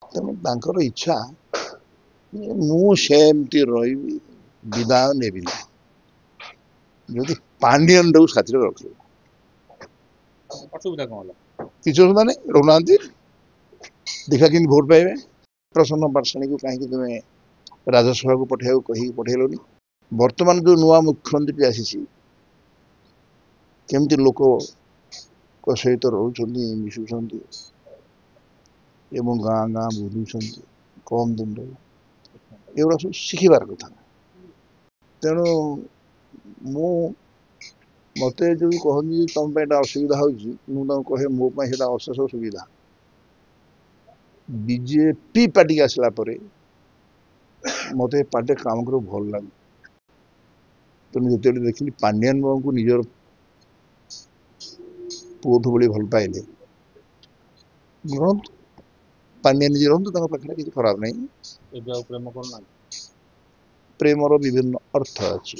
ତେଣୁ ତାଙ୍କର ଇଚ୍ଛା ଯେ ମୁଁ ସେମିତି ରହିବି, ବିଦାୟ ନେବି ନାହିଁ। ଯଦି ପାଣ୍ଡିଆନଟାକୁ ସାଥିରେ ରଖିବ ଅସୁବିଧା କଣ ହେଲା? କିଛି ଅସୁବିଧା ନାହିଁ, ରହୁନାହାନ୍ତି, ଦେଖିବା କେମିତି ଭୋଟ ପାଇବେ। ପ୍ରସନ୍ନ ପାଟ୍ଟଶାଣୀକୁ କାହିଁକି ତୁମେ ରାଜ୍ୟସଭାକୁ ପଠେଇବାକୁ କହିକି ପଠେଇଲନି? ବର୍ତ୍ତମାନ ଯୋଉ ନୂଆ ମୁଖ୍ୟମନ୍ତ୍ରୀ ଆସିଛି, କେମିତି ଲୋକଙ୍କ ସହିତ ରହୁଛନ୍ତି, ମିଶୁଛନ୍ତି ଏବଂ ଗାଁ ଗାଁ ବୁଲୁଛନ୍ତି କମ୍ ଦିନରେ, ଏଗୁଡ଼ା ସବୁ ଶିଖିବାର କଥା। ତେଣୁ ମୁଁ ମତେ ଯୋଉ କହନ୍ତି ତମ ପାଇଁ ଏଇଟା ଅସୁବିଧା ହଉଛି, ମୁଁ ତାଙ୍କୁ କହେ ମୋ ପାଇଁ ସେଇଟା ଅଶେଷ ସୁବିଧା। ବିଜେପି ପାର୍ଟିକି ଆସିଲା ପରେ ମତେ ପାର୍ଟିରେ କାମ କରିବାକୁ ଭଲ ଲାଗେ। ତେଣୁ ଯେତେବେଳେ ଦେଖିଲି ପାଣ୍ଡିଆନ ବାବୁଙ୍କୁ ନିଜର ପୁଅଠୁ ଭଳି ଭଲ ପାଇଲେ, ରହନ୍ତୁ, ପାଣ୍ଡିଆନ ନିଜେ ରହନ୍ତୁ, ତାଙ୍କ ପାଖରେ କିଛି ଖରାପ ନାହିଁ। ଏବେ ଆଉ ପ୍ରେମ କରୁନାହାନ୍ତି? ପ୍ରେମର ବିଭିନ୍ନ ଅର୍ଥ ଅଛି।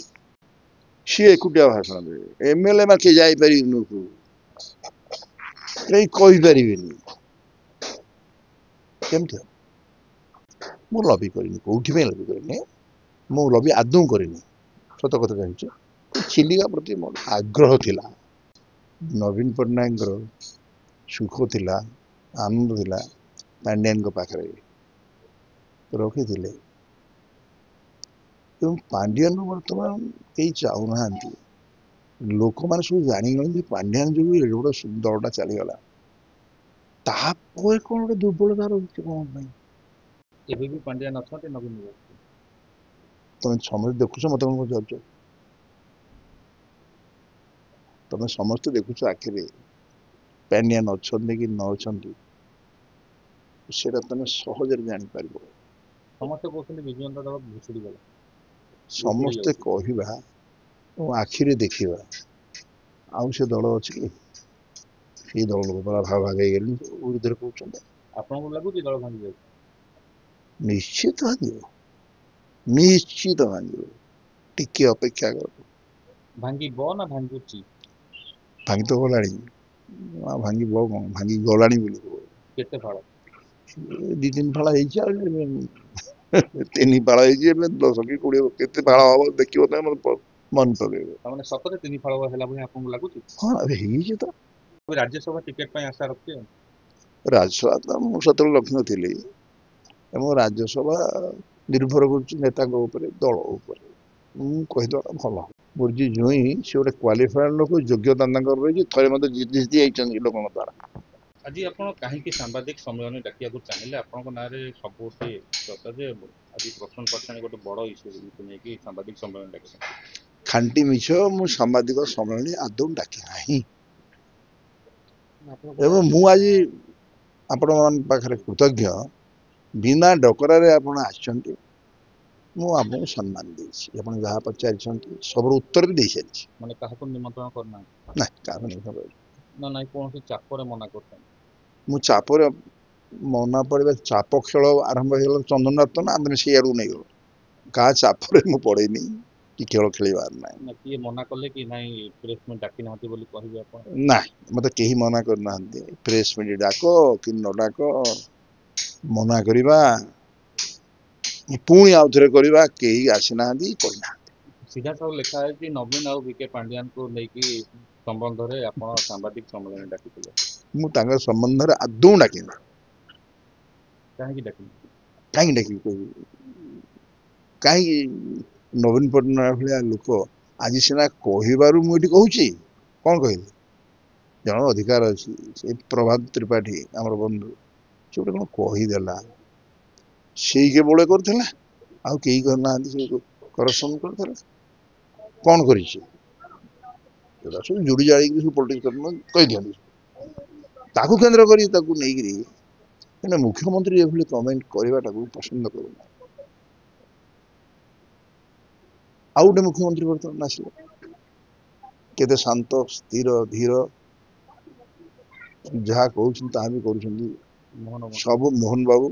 ସିଏ ଏକୁଟିଆ ଭାଷଣ ଦେବେ, ଏମଏଲଏ ବା କିଏ ଯାଇପାରିବେନି, କେହି କହିପାରିବେନି। କେମିତି ହବ? ମୁଁ ଲବି କରିନି, କୋଉଠି ପାଇଁ ଲବି କରିନି, ମୁଁ ଲବି ଆଦୌ କରିନି, ସତ କଥା ଜାଣିଛି। ଚିଲିକା ପ୍ରତି ମୋର ଆଗ୍ରହ ଥିଲା। ନବୀନ ପଟ୍ଟନାୟକଙ୍କର ସୁଖ ଥିଲା, ଆନନ୍ଦ ଥିଲା, ପାଣ୍ଡିଆନଙ୍କ ପାଖରେ ରଖିଥିଲେ। ଏବଂ ପାଣ୍ଡିଆନ ବର୍ତ୍ତମାନ କେହି ଚାହୁଁନାହାନ୍ତି। ଲୋକମାନେ ସବୁ ଜାଣିଗଲେ ପାଣ୍ଡିଆନ ଯୋଗୁଁ ଏଡେ ବଡ ଦଳଟା ଚାଲିଗଲା। ତାପରେ କଣ ଗୋଟେ ଦୁର୍ବଳତା ରହୁଛି କଣ ପାଇଁ? ଏବେ ବି ପାଣ୍ଡିଆନ ଅଛନ୍ତି ନବୀନ ବାବୁ? ତମେ ସମସ୍ତେ ଦେଖୁଛ, ମତେ କଣ ପଚାରୁଛ? ତମେ ସମସ୍ତେ ଦେଖୁଛ ଆଖିରେ, ପାଣ୍ଡିଆନ ଅଛନ୍ତି କି ନ ଅଛନ୍ତି ସେଟା ତମେ ସହଜରେ ଜାଣିପାରିବ। ସମସ୍ତେ କହୁଛନ୍ତି ବିଜୁ ଜନତା ଦଳ ଭୁଷୁଡି ଗଲା। ସମସ୍ତେ କହିବା ଓ ଆଖିରେ ଦେଖିବା, ଆଉ ସେ ଦଳ ଅଛି କି? ସେଇ ଦଳ ଲୋକ ଭାଗ ଭାଗ ହେଇଗଲେଣି, ବିରୁଦ୍ଧରେ କହୁଛନ୍ତି। ଆପଣଙ୍କୁ ଲାଗୁଛି ଦଳ ଭାଙ୍ଗି ଯାଉଛି? ନିଶ୍ଚିତ ଭାଙ୍ଗିବ, ନିଶ୍ଚିତ ଭାଙ୍ଗିବ, ଟିକେ ଅପେକ୍ଷା କର। ଭାଙ୍ଗିବ ନା ଭାଙ୍ଗୁଛି? ଭାଙ୍ଗି ତ ଗଲାଣି, ଭାଙ୍ଗିବ କଣ, ଭାଙ୍ଗି ଗଲାଣି ବୋଲି କୁହ। କେତେ ଫାଳ? 2-3 ଫାଳ ହେଇଛି, ଆଉ 3 ଫାଳ ହେଇଛି, ଏବେ 10 କି 20 କେତେ ଫାଳ ହବ ଦେଖିବ, ତମେ ମନେ ପକେଇବ। ତାମାନେ ସତରେ 3 ଫାଳ ହେଲା ଭଳି ଆପଣଙ୍କୁ ଲାଗୁଛି? ହଁ, ଏବେ ହେଇଛି ତ। ରାଜ୍ୟସଭା ଟିକେଟ ପାଇଁ ଆଶା ରଖିବେ? ରାଜ୍ୟସଭା ତ ମୁଁ ସେତେବେଳେ ରଖିନଥିଲି, ଏବଂ ରାଜ୍ୟସଭା ନିର୍ଭର କରୁଛି ନେତାଙ୍କ ଉପରେ, ଦଳ ଉପରେ। ମୁଁ କହିଦେବା ଭଲ। ମୋର ଯିଏ ଜୋଇଁ, ସେ ଗୋଟେ କ୍ୱାଲିଫାଏଡ୍ ଲୋକ, ଯୋଗ୍ୟତା ତାଙ୍କର ରହିଛି, ଥରେ ମତେ ଜିତି ଯାଇଛନ୍ତି ଲୋକଙ୍କ ଦ୍ୱାରା। ଆଜି ଆପଣ କାହିଁକି ସାମ୍ବାଦିକ ସମ୍ମିଳନୀ ଡାକିବାକୁ ଚାହିଁଲେ? ଆପଣଙ୍କ ନାଁରେ ସବୁଠି ଚର୍ଚ୍ଚା ଯେ ଆଜି ପ୍ରସନ୍ନ ପାଟ୍ଟଶାଣୀ ଗୋଟେ ବଡ ଇସ୍ୟୁକୁ ନେଇକି ସାମ୍ବାଦିକ ସମ୍ମିଳନୀ ଡାକିଛନ୍ତି। ଖାଣ୍ଟି ମିଛ, ମୁଁ ସାମ୍ବାଦିକ ସମ୍ମିଳନୀ ଆଦୌ ଡାକି ନାହିଁ। ଏବଂ ମୁଁ ଆଜି ଆପଣମାନଙ୍କ ପାଖରେ କୃତଜ୍ଞ, ବିନା ଡକରାରେ ଆପଣ ଆସିଛନ୍ତି। ମୁଁ ଆପଣଙ୍କୁ ସମ୍ମାନ ଦେଇଛି, ଆପଣ ଯାହା ପଚାରିଛନ୍ତି ସବୁର ଉତ୍ତର ବି ଦେଇସାରିଛି। ମାନେ କାହାକୁ ନିମନ୍ତ୍ରଣ କରୁନାହାନ୍ତି? ନା, କାହାକୁ ନିମନ୍ତ୍ରଣ କରିନି। ନା ନାଇଁ, କୌଣସି ଚାପରେ ମନା କରୁଛନ୍ତି? ମୁଁ ଚାପରେ ମନା ପଡିବା, ଚାପ ଖେଳ ଆରମ୍ଭ ହେଇଗଲା ଚନ୍ଦନରତ୍ନ, ଆମେ ସେଇଆଡକୁ ନେଇଗଲୁ। କାହା ଚାପରେ ମୁଁ ପଡେନି, କି ଖେଳ ଖେଳିବାର ନାହିଁ। ନା କିଏ ମନା କଲେ କି ନାଇଁ ପ୍ରେସ୍ ମିଟ୍ ଡାକି ନାହାନ୍ତି ବୋଲି କହିବେ ଆପଣ? ନାଇଁ, ମତେ କେହି ମନା କରିନାହାନ୍ତି। ପ୍ରେସ୍ ମିଟ୍ ଡାକ କି ନ ଡାକ, ମନା କରିବା ପୁଣି ଆଉଥରେ କରିବା, କେହି ଆସିନାହାନ୍ତି, କହିନାହାନ୍ତି। ସିଧାସଳଖ ଲେଖା ହେଇଛି ନବୀନ ଆଉ ବିକେ ପାଣ୍ଡିଆନଙ୍କୁ ନେଇକି ସମ୍ବନ୍ଧରେ ଆପଣ ସାମ୍ବାଦିକ ସମ୍ମିଳନୀ ଡାକିଥିଲେ। ମୁଁ ତାଙ୍କ ସମ୍ବନ୍ଧରେ ଆଦୌ ଡାକିନି। କାହିଁକି ଡାକିଲେ? କାହିଁକି ଡାକିବି କହିବି? କାହିଁକି? ନବୀନ ପଟ୍ଟନାୟକ ଭଳିଆ ଲୋକ ଆଜି ସିନା କହିବାରୁ ମୁଁ ଏଠି କହୁଛି। କଣ କହିଲି? ଜଣଙ୍କ ଅଧିକାର ଅଛି। ସେ ପ୍ରଭାତ ତ୍ରିପାଠୀ ଆମର ବନ୍ଧୁ, ସେ ଗୋଟେ କଣ କହିଦେଲା, ସେଇ କେବଳ କରିଥିଲା, ଆଉ କେହି କରିନାହାନ୍ତି। ସେ କରପସନ କରିଥିଲା, କଣ କରିଛି? ଏଗୁଡ଼ା ସବୁ ଯୋଡ଼ି ଜାଳିକି ସବୁ ପଲିଟିକ୍ସ କହିଦିଅନ୍ତି। ତାକୁ କେନ୍ଦ୍ର କରି ତାକୁ ନେଇକିରି ମୁଖ୍ୟମନ୍ତ୍ରୀ ଏଭଳି କମେଣ୍ଟ କରିବାଟାକୁ ପସନ୍ଦ କରୁନାହିଁ। ଆଉ ଗୋଟେ ମୁଖ୍ୟମନ୍ତ୍ରୀ ବର୍ତ୍ତମାନ ଆସିଲେ, କେତେ ଶାନ୍ତ, ସ୍ଥିର, ଧୀର, ଯାହା କହୁଛନ୍ତି ତାହା ବି କରୁଛନ୍ତି। ସବୁ ମୋହନ ବାବୁ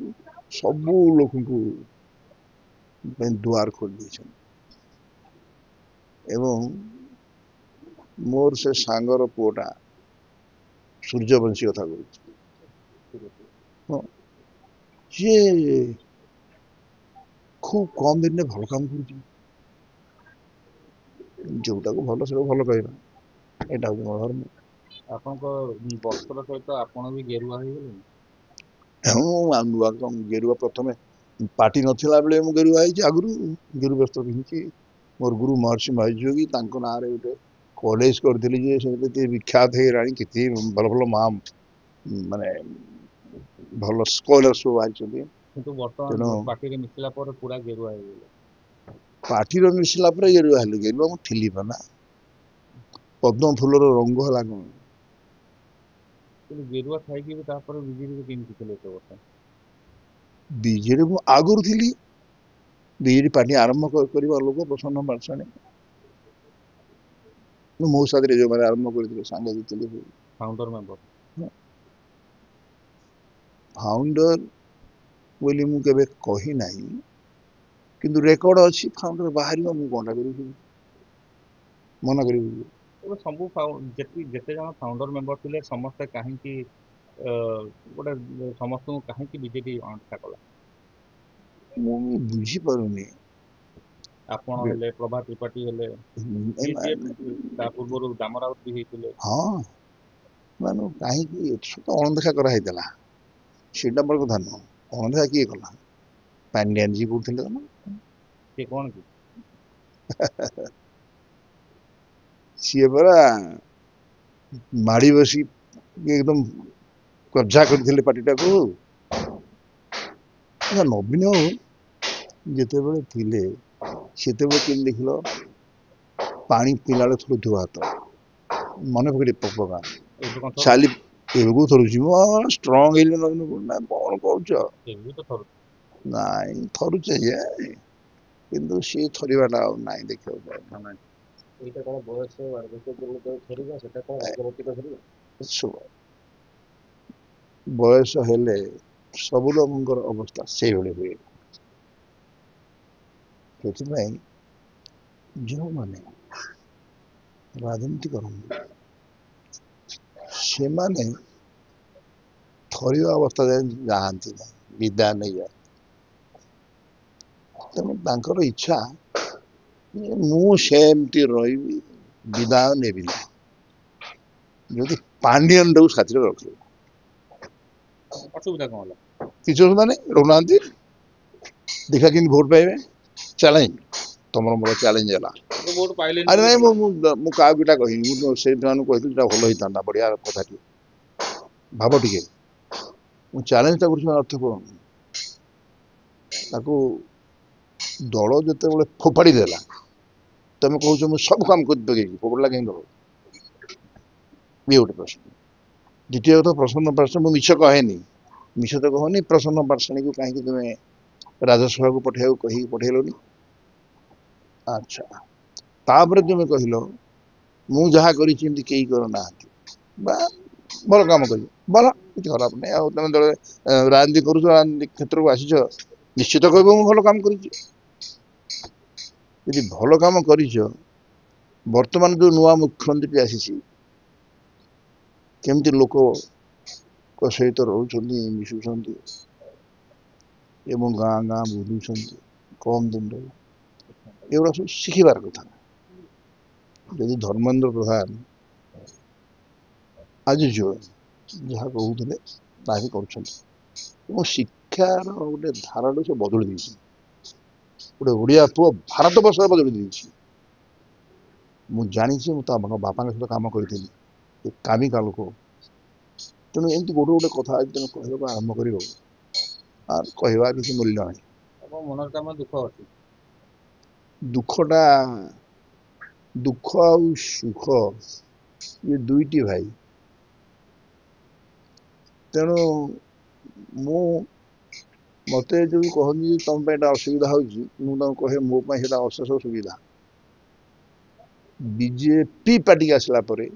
ସବୁ ଲୋକଙ୍କୁ ଦୁଆର ଖୋଲି ଦେଇଛନ୍ତି। ଏବଂ ମୋର ସେ ସାଙ୍ଗର ପୁଅଟା ସୂର୍ଯ୍ୟବଂଶୀ କଥା କହୁଛି, ହଁ, ସିଏ ଖୁବ୍ କମ୍ ଦିନରେ ଭଲ କାମ କରୁଛି। ଯୋଉଟାକୁ ଭଲ ସେଟାକୁ ଭଲ କହିବା, ଏଇଟା ହଉଛି ମୋ ଧର୍ମ। ଆପଣଙ୍କ ବସ୍ତ୍ର ସହିତ ଆପଣ ବି ଗେରୁଆ ହେଇଗଲେଣି। ନୂଆ ଗେରୁଆ ପ୍ରଥମେ ପାର୍ଟି ନଥିଲା ବେଳେ ମୁଁ ଗେରୁଆ ହେଇଛି। ଆଗରୁ ଗେରୁ ବସ୍ତ୍ର ପିନ୍ଧିଛି। ମୋର ଗୁରୁ ମହର୍ଷି ମହେଶ ଯୋଗୀ, ତାଙ୍କ ନାଁରେ ଗୋଟେ କଲେଜ କରିଥିଲି ଯେ ସେମିତି ବିଖ୍ୟାତ ହେଇଗଲାଣି। କେତେ ଭଲ ଭଲ ମାନେ ଭଲ ସ୍କଲର ସବୁ ବାହାରିଛନ୍ତି। କିନ୍ତୁ ତେଣୁ ବର୍ତ୍ତମାନ ପାର୍ଟିରେ ମିଶିଲା ପରେ ପୁରା ଗେରୁଆ ହେଇଗଲେ। ପାର୍ଟିର ମିଶିଲା ପରେ ଗେରୁଆ ହେଲୁ। ଗେରୁଆ ମୁଁ ଥିଲି ବା ନା। ପଦ୍ମ ଫୁଲର ରଙ୍ଗ ହେଲା କଣ? କିନ୍ତୁ ଗେରୁଆ ଥାଇକି ବି ତାପରେ ବିଜେପିରେ କେମିତି ଥିଲେ ଏତେ ବର୍ଷ? ବିଜେଡି ମୁଁ ଆଗରୁ ଥିଲି। ବିଜେଡି ପାର୍ଟି ଆରମ୍ଭ କରିବା ଲୋକ ପ୍ରସନ୍ନ ପାଟ୍ଟଶାଣୀ। ମୋ ସାଥିରେ ଯୋଉମାନେ ଆରମ୍ଭ କରିଥିଲେ ସାଙ୍ଗ ଥିଲେ। Founder member. ଫାଉଣ୍ଡର ବୋଲି ମୁଁ କେବେ କହି ନାହିଁ, କିନ୍ତୁ ରେକର୍ଡ ଅଛି। ଫାଉଣ୍ଡର ବାହାରିବ, ମୁଁ କଣଟା କରିବି? ମନା କରିବି? ଏବେ ସବୁ ଯେତେ ଜଣ ଫାଉଣ୍ଡର ମେମ୍ବର ଥିଲେ ସମସ୍ତେ କାହିଁକି ଗୋଟେ ସମସ୍ତଙ୍କୁ କାହିଁକି ବିଜେପି ଅଣଦେଖା କଲା? ମୁଁ ବୁଝିପାରୁନି। ଆପଣ ହେଲେ, ପ୍ରଭାତ ତ୍ରିପାଠୀ ହେଲେ, ତା ପୂର୍ବରୁ ଦାମ ରାଉତ ବି ହେଇଥିଲେ। ହଁ, ମାନେ କାହିଁକି ଅଣଦେଖା କରାହେଇଥିଲା ସେଇଟା ବଡ଼ କଥା ନୁହଁ। ଅଣଦେଖା କିଏ କଲା? ପାଣ୍ଡିଆନ ଜି କରୁଥିଲେ ନା। ସେ କଣ କି? ସିଏ ପରା ମାଡି ବସି ଏକଦମ କବ୍ଜା କରିଥିଲେ ପାର୍ଟିଟାକୁ। ନବୀନ ଯେତେବେଳେ ଥିଲେ ସେତେବେଳେ କେମିତି ଦେଖିଲ ପାଣି ପିଇଲା ବେଳେ ଥରୁଥିବ ହାତ। ମନେ ପକେଇ ପକା। ଏବେ କଣ ଥରୁଛି? ଚାଲି ଏବେକୁ ଥରୁଛି। ଷ୍ଟ୍ରଙ୍ଗ ହେଇନି ନବୀନ ପଟ୍ଟନାୟକ। କଣ କହୁଛ? ଏବେ ତ ଥରୁଛି। ନାଇଁ, ଥରୁଛେ ଯେ, କିନ୍ତୁ ସିଏ ଥରିବାଟା ଆଉ ନାହିଁ ଦେଖିବାକୁ। ଏଇଟା କଣ ବୟସ ଥରିବା, ସେଟା କଣ ରାଜନୈତିକ ଧରିବା? ବୟସ ହେଲେ ସବୁ ଲୋକଙ୍କର ଅବସ୍ଥା ସେଇଭଳି ହୁଏ। ସେଥିପାଇଁ ଯେଉଁମାନେ ରାଜନୀତି କରନ୍ତି ସେମାନେ ଥରିବା ଅବସ୍ଥା ଯାଆନ୍ତି ନାହିଁ, ବିଦାୟ ନେଇଯାଏ। ତେଣୁ ତାଙ୍କର ଇଚ୍ଛା ମୁଁ ସେମିତି ରହିବି, ବିଦାୟ ନେବି ନାହିଁ। ଯଦି ପାଣ୍ଡିଆନଟାକୁ ସାଥିରେ ରଖିବ, ଅସୁବିଧା କଣ ହେଲା? କିଛି ଅସୁବିଧା ନାହିଁ, ରହୁନାହାନ୍ତି। ଦେଖିବା କେମିତି ଭୋଟ ପାଇବେ। ଚ୍ୟାଲେଞ୍ଜ, ତମର ମୋର ଚ୍ୟାଲେଞ୍ଜ ହେଲା। ଭୋଟ ପାଇଲେନି ଆରେ ବୋଲି ନାଇଁ, ହେଲା। ମୁଁ କାହାକୁ ଏଇଟା କହିନି। ମୁଁ ସେଇମାନଙ୍କୁ କହିଥିଲି ସେଟା ଭଲ ହେଇଥାନ୍ତା, ବଢିଆ କଥାଟି। ଭାବ ଟିକେ, ମୁଁ ଚ୍ୟାଲେଞ୍ଜଟା କରୁଛି ଅର୍ଥ କଣ? ତାକୁ ଦଳ ଯେତେବେଳେ ଫୋପାଡ଼ି ଦେଲା, ତମେ କହୁଛ ମୁଁ ସବୁ କାମ କରି ପକେଇବି, ଫୋପାଡ଼ିଲା କାହିଁକି ଦଳ? ଇଏ ଗୋଟେ ପ୍ରଶ୍ନ। ଦ୍ୱିତୀୟ କଥା, ପ୍ରସନ୍ନ ପାଟ୍ଟଶାଣୀ, ମୁଁ ମିଛ କହେନି। ମିଛ ତ କହନି। ପ୍ରସନ୍ନ ପାଟ୍ଟଶାଣୀକୁ କାହିଁକି ତୁମେ ରାଜ୍ୟସଭାକୁ ପଠେଇବାକୁ କହିକି ପଠେଇଲନି? ଆଚ୍ଛା, ତାପରେ ତୁମେ କହିଲ ମୁଁ ଯାହା କରିଛି ଏମିତି କେହି କରୁନାହାନ୍ତି। ବା, ଭଲ କାମ କରିବ, ଭଲ, କିଛି ଖରାପ ନାହିଁ। ଆଉ ତମେ ରାଜନୀତି କରୁଛ, ରାଜନୀତି କ୍ଷେତ୍ରକୁ ଆସିଛ, ନିଶ୍ଚିତ କହିବ ମୁଁ ଭଲ କାମ କରିଛି। ଯଦି ଭଲ କାମ କରିଛ, ବର୍ତ୍ତମାନ ଯୋଉ ନୂଆ ମୁଖ୍ୟମନ୍ତ୍ରୀଟି ଆସିଛି, କେମିତି ଲୋକଙ୍କ ସହିତ ରହୁଛନ୍ତି, ମିଶୁଛନ୍ତି ଏବଂ ଗାଁ ଗାଁ ବୁଲୁଛନ୍ତି କମ୍ ଦିନରେ, ଏଗୁଡ଼ା ସବୁ ଶିଖିବାର କଥା। ଯଦି ଧର୍ମେନ୍ଦ୍ର ପ୍ରଧାନ ଆଜି ଯାହା କହୁଥିଲେ ତାହା ହିଁ କରୁଛନ୍ତି, ଏବଂ ଶିକ୍ଷାର ଗୋଟେ ଧାରାକୁ ସେ ବଦଳି ଦେଇଛି। ଗୋଟେ ଓଡ଼ିଆ ପୁଅ ଭାରତ ବର୍ଷରେ ବଦଳି ଦେଇଛି। ମୁଁ ଜାଣିଛି, ମୁଁ ତା ବାପାଙ୍କ ସହିତ କାମ କରିଥିଲି। କାମିକା ଲୋକ। ତେଣୁ ଏମିତି ଗୋଟେ ଗୋଟେ କଥା ତମେ କହିବାକୁ ଆରମ୍ଭ କରିବ, ଆଉ କହିବା କିଛି ମୂଲ୍ୟ ନାହିଁ। ଆପଣଙ୍କ ମନରେ ତ ଆମର ଦୁଃଖ ଅଛି। ଦୁଃଖ ଆଉ ସୁଖ ଇଏ ଦୁଇଟି ଭାଇ। ତେଣୁ ମତେ ଯୋଉ କହନ୍ତି ତମ ପାଇଁ ଏଟା ଅସୁବିଧା ହଉଛି, ମୁଁ ତାଙ୍କୁ କହେ ମୋ ପାଇଁ ସେଟା ଅଶେଷ ସୁବିଧା। ବିଜେପି ପାର୍ଟିକି ଆସିଲା ପରେ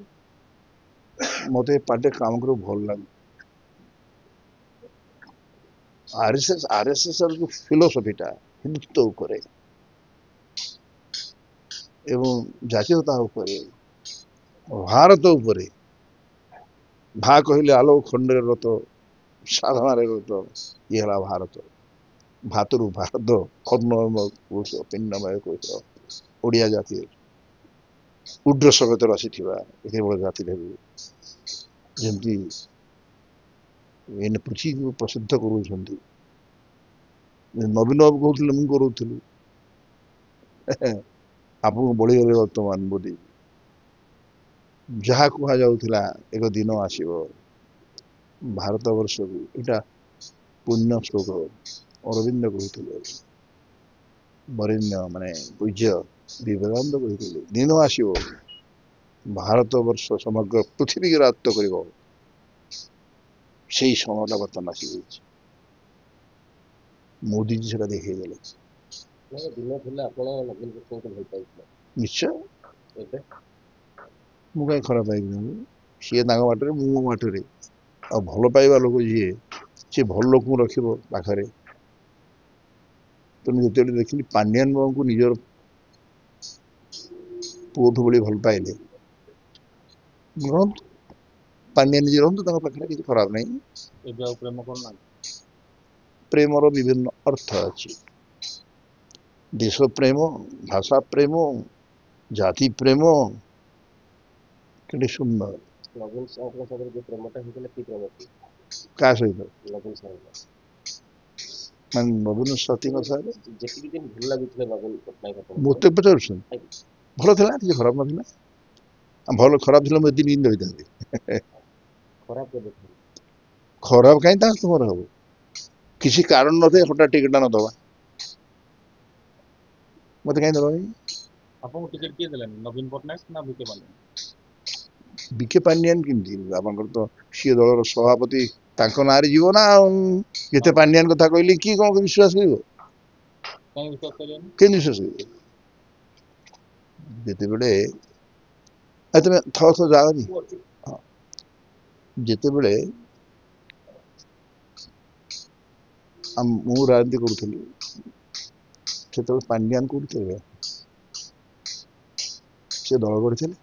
ମତେ ପାର୍ଟିରେ କାମ କରିବାକୁ ଭଲ ଲାଗୁଛି। ଆରଏସଏସ ର ଯୋଉ ଫିଲୋସଫିଟା ହିନ୍ଦୁତ୍ୱ ଉପରେ ଏବଂ ଜାତୀୟତା ଉପରେ, ଭାରତ ଉପରେ, ଭା କହିଲେ ଆଲୋକ ଖଣ୍ଡରେ ରତ ସାଧନାରେ ତ ଇଏ ହେଲା ଭାରତ, ଭାତରୁ ଭାରତ, କର୍ଣ୍ଣ କୋଷ ପିଣ୍ଡମୟ କୋଷ, ଓଡ଼ିଆ ଜାତି ଉଡ୍ର ସଙ୍ଗତରେ ଆସିଥିବା ଏତେ ବଡ଼ ଜାତିରେ ଯେମିତି ଏଇନେ ପୃଥିବୀକୁ ପ୍ରସିଦ୍ଧ କରୁଛନ୍ତି। ନବୀନ ବାବୁ କହୁଥିଲେ ମୁଁ କରୁଥିଲି, ଆପଣଙ୍କୁ ବଳିଗଲେ ବର୍ତ୍ତମାନ ମୋଦି। ଯାହା କୁହାଯାଉଥିଲା ଏକ ଦିନ ଆସିବ ଭାରତ ବର୍ଷକୁ, ଏଇଟା ପୁଣ୍ୟ ଶ୍ଲୋକ ଅରବିନ୍ଦ କହୁଥିଲେ, ବରେଣ୍ୟ ମାନେ ପୂଜ୍ୟ ବିବେକାନନ୍ଦ କହିଥିଲେ, ଦିନ ଆସିବ ଭାରତ ବର୍ଷ ସମଗ୍ର ପୃଥିବୀକୁ ରାଜତ୍ୱ କରିବ। ସେଇ ସମୟଟା ବର୍ତ୍ତମାନ ଆସିଯାଇଛି, ମୋଦିଜୀ ସେଟା ଦେଖେଇଦେଲେ। ଦିନ ଥିଲା ଆପଣ ନବୀନ ପଟ୍ଟନାୟକ ଭଲ ପାଇଥିଲେ, ନିଶ୍ଚୟ ଏବେ ମୁଁ କାହିଁ ଖରାପ ପାଇବି, ସିଏ ତାଙ୍କ ବାଟରେ ମୁଁ ମୋ ବାଟରେ। ଆଉ ଭଲ ପାଇବା ଲୋକ ଯିଏ, ସିଏ ଭଲ ଲୋକଙ୍କୁ ରଖିବ ପାଖରେ। ତେଣୁ ଯେତେବେଳେ ଦେଖିଲି ପାଣ୍ଡିଆନ ବାବୁଙ୍କୁ ନିଜର ପୁଅଠୁ ଭଳି ଭଲ ପାଇଲେ, ରହନ୍ତୁ ପାଣ୍ଡିଆନ ନିଜେ ରହନ୍ତୁ ତାଙ୍କ ପାଖରେ, କିଛି ଖରାପ ନାହିଁ। ଏବେ ଆଉ ପ୍ରେମ କରୁନାହାନ୍ତି? ପ୍ରେମର ବିଭିନ୍ନ ଅର୍ଥ ଅଛି, ଦେଶ ପ୍ରେମ, ଭାଷା ପ୍ରେମ, ଜାତି ପ୍ରେମ, କେତେ ସୁନ୍ଦର। ନବୀନ ସାହୁଙ୍କ ସାଙ୍ଗରେ ଯୋଉ ପ୍ରେମଟା ହେଇଥିଲା କି ପ୍ରେମ ଥିଲା କାହା ସହିତ? ନବୀନ ସାହୁଙ୍କ ମାନେ ନବୀନ ସାଥୀଙ୍କ ସାଙ୍ଗରେ ଯେତିକି ଦିନ ଭଲ ଲାଗୁଥିଲା ନବୀନ ପଟ୍ଟନାୟକ ଆପଣଙ୍କୁ, ମୋତେ ପଚାରୁଛନ୍ତି? ଭଲ ଥିଲା, କିଛି ଖରାପ ନଥିଲା। ଭଲ ଖରାପ ଥିଲା ମୁଁ ଏତିକି ନିନ୍ଦ ହେଇଥାନ୍ତି। ଖରାପ କେବେ ଥିଲା? ଖରାପ କାହିଁ ତାଙ୍କ ତୁମର ହବ, କିଛି କାରଣ ନଥାଏ ହଠାତ୍ ଟିକେଟଟା ନଦବା, ମତେ କାହିଁ ଦବା? ଆପଣଙ୍କୁ ଟିକେଟ କିଏ ଦେଲାନି, ନବୀନ ପଟ୍ଟନାୟକ ନା ବିକେ ପାଣ୍ଡିଆନ? ବିକେ ପାଣ୍ଡିଆନ କେମିତି? ଆପଣଙ୍କର ତ ସିଏ ଦଳର ସଭାପତି, ତାଙ୍କ ନାଁରେ ଯିବ ନା ଆଉ। ଯେତେ ପାଣ୍ଡିଆନ କଥା କହିଲି କିଏ କଣ ବିଶ୍ୱାସ କରିବ? କାହିଁ ବିଶ୍ୱାସ କରିବେନି? କେମିତି ବିଶ୍ୱାସ କରିବ? ଯେତେବେଳେ ତମେ ଥର ଯାଅନି, ଯେତେବେଳେ ମୁଁ ରାଜନୀତି କରୁଥିଲି ସେତେବେଳେ ପାଣ୍ଡିଆନ କୋଉଠି ଥିଲେ? ସେ ଦଳ କରିଥିଲେ,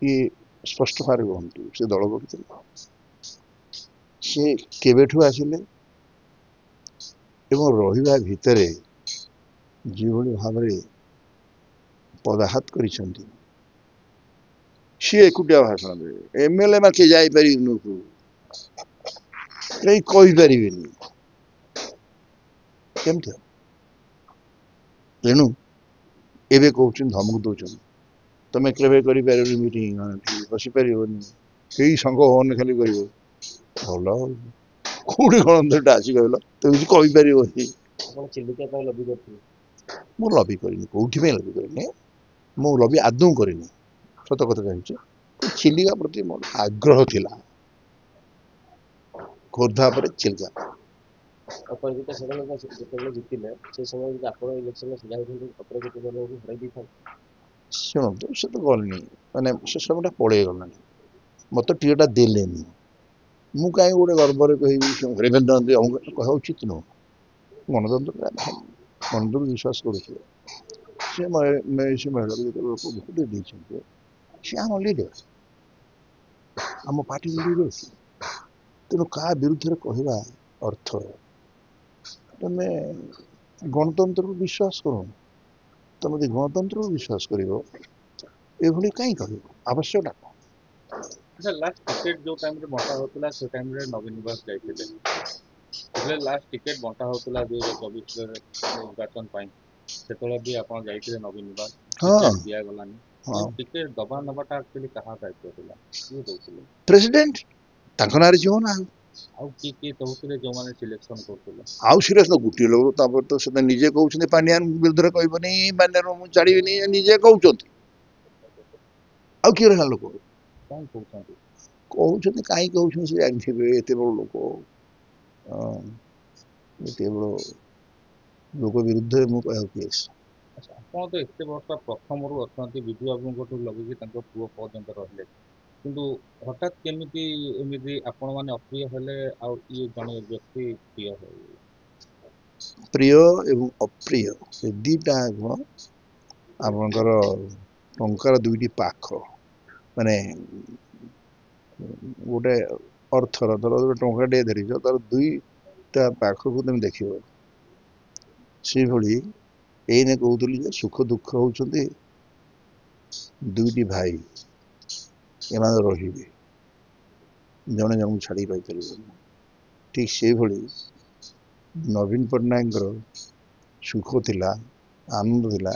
ଇଏ ସ୍ପଷ୍ଟ ଭାବରେ କୁହନ୍ତୁ, ସେ ଦଳ କରିଥିଲେ। ସେ କେବେଠୁ ଆସିଲେ ଏବଂ ରହିବା ଭିତରେ ଯେଭଳି ଭାବରେ ପଦାଘାତ କରିଛନ୍ତି, ସିଏ ଏକୁଟିଆ ଭାଷଣ ଦେବେ, ଏମଏଲଏ ବା କିଏ ଯାଇପାରିବେନି, କେହି କହିପାରିବେନି, କେମିତି ହବ? ତେଣୁ ଏବେ କହୁଛନ୍ତି, ଧମକ ଦଉଛନ୍ତି, ତମେ କେବେ କରିପାରିବନି ମିଟିଂ, ବସିପାରିବନି, କେହି ସଂଘ ହବନି, ଖାଲି କରିବ। ଭଲ କୋଉଠି କଣ ଆସି କହିଲ, ତମେ କିଛି କହିପାରିବନି। ଆପଣ ଚିଲିକା ପାଇଁ ଲବି କରିଥିଲେ? ମୁଁ ଲବି କରିନି, କୋଉଠି ପାଇଁ ଲବି କରିନି, ମୁଁ ଲବି ଆଦୌ କରିନି, ସତ କଥା ଜାଣିଛି। ଚିଲିକା ପ୍ରତି ମୋର ଆଗ୍ରହ ଥିଲା, ଖୋର୍ଦ୍ଧା ପରେ ଚିଲିକା। ଅପରାଜିତା ଷଡ଼ଙ୍ଗୀ ଯେତେବେଳେ ଜିତିଲେ ସେ ସମୟରେ ଯଦି ଆପଣ ଇଲେକ୍ସନରେ ଛିଡ଼ା ହେଇଥାନ୍ତେ ଅପରାଜିତା ଷଡ଼ଙ୍ଗୀକୁ ହରାଇ ଦେଇଥାନ୍ତେ? ଶୁଣନ୍ତୁ, ସେ ତ ଗଲେନି, ମାନେ ସେ ସବୁଟା ପଳେଇ ଗଲାଣି, ମତେ ଟିକେଟା ଦେଲେନି। ମୁଁ କାହିଁ ଗୋଟେ ଗର୍ବରେ କହିବି ରେବେନ୍ଦ୍ର କହିବା ଉଚିତ ନୁହଁ। ଗଣତନ୍ତ୍ର ବିଶ୍ୱାସ କରୁଥିଲେ, ସେ ମହିଳାକୁ ଯେତେବେଳେ ଲୋକ ଭୋଟ ଦେଇଛନ୍ତି, ସେ ଆମ ଲିଡର, ଆମ ପାର୍ଟି ଲିଡର। ତେଣୁ କାହା ବିରୁଦ୍ଧରେ କହିବା ଅର୍ଥ, ତମେ ଗଣତନ୍ତ୍ରକୁ ବିଶ୍ୱାସ କର, ତମେ ଯଦି ଗଣତନ୍ତ୍ରକୁ ବିଶ୍ୱାସ କରିବ ଏଭଳି କାହିଁ କହିବ, ଆବଶ୍ୟକଟା କଣ? ଆଚ୍ଛା, ଲାଷ୍ଟ ଟିକେଟ ଯୋଉ ଟାଇମରେ ବଣ୍ଟା ହଉଥିଲା ସେ ଟାଇମରେ ନବୀନ ନିବାସ ଯାଇଥିଲେ, ଯେତେବେଳେ ଲାଷ୍ଟ ଟିକେଟ ବଣ୍ଟା ହଉଥିଲା 2024 ନିର୍ବାଚନ ପାଇଁ, ସେତେବେଳେ ବି ଆପଣ ଯାଇଥିଲେ ନବୀନ ନିବାସ, ଟିକେଟ ଦିଆଗଲାନି। ଟିକେଟ ଦବା ନବାଟା ଆକ୍ଚୁଆଲି କାହା ଦାୟିତ୍ୱ ଥିଲା, କିଏ ଦଉଥିଲେ? ପ୍ରେସିଡେଣ୍ଟ, ତାଙ୍କ ନାଁରେ ଯିବ ନା। ଆଉ କିଏ କିଏ ଦଉଥିଲେ ଯୋଉମାନେ ସିଲେକ୍ସନ କରୁଥିଲେ? ଆଉ ସିରିୟସ ତ ଗୋଟିଏ ଲୋକ, ତାପରେ ତ ସେ ନିଜେ କହୁଛନ୍ତି ପାଣ୍ଡିଆନ ବିରୁଦ୍ଧରେ କହିବନି, ପାଣ୍ଡିଆନ ମୁଁ ଛାଡ଼ିବିନି, ନିଜେ କହୁଛନ୍ତି। ଆଉ କିଏ ରହିଲା ଲୋକ? କାହିଁ କହୁଛନ୍ତି? କହୁଛନ୍ତି କାହିଁ କହୁଛନ୍ତି ସେ ଜାଣିଥିବେ, ଏତେ ବଡ଼ ଲୋକ, ଏତେ ବଡ଼ ଲୋକ ବିରୁଦ୍ଧରେ ମୁଁ କହିବାକୁ କିଏ? ଆଚ୍ଛା, ଆପଣ ତ ଏତେ ବର୍ଷ ପ୍ରଥମରୁ ଅଛନ୍ତି, ବିଜୁ ବାବୁଙ୍କଠୁ ଲଗେଇକି ତାଙ୍କ ପୁଅ ପର୍ଯ୍ୟନ୍ତ ରହିଲେ, କିନ୍ତୁ ହଠାତ୍ କେମିତି ଏମିତି ଆପଣମାନେ ଅପ୍ରିୟ ହେଲେ ଆଉ ଇଏ ଜଣେ ବ୍ୟକ୍ତି ପ୍ରିୟ ହେଇଗଲେ? ପ୍ରିୟ ଏବଂ ଅପ୍ରିୟ ଏ ଦିଟା ଆପଣଙ୍କର ଟଙ୍କାର ଦୁଇଟି ପାଖ, ମାନେ ଗୋଟେ ଅର୍ଥର ଧର ଗୋଟେ ଟଙ୍କାଟିଏ ଧରିଛ ତାର ଦୁଇଟା ପାଖକୁ ତମେ ଦେଖିବ। ସେଇଭଳି ଏଇନେ କହୁଥିଲି ଯେ ସୁଖ ଦୁଃଖ ହଉଛନ୍ତି ଦୁଇଟି ଭାଇ, ଏମାନେ ରହିବେ, ଜଣେ ଜଣଙ୍କୁ ଛାଡ଼ି ରହିପାରିବନି। ଠିକ୍ ସେଇଭଳି ନବୀନ ପଟ୍ଟନାୟକଙ୍କର ସୁଖ ଥିଲା, ଆନନ୍ଦ ଥିଲା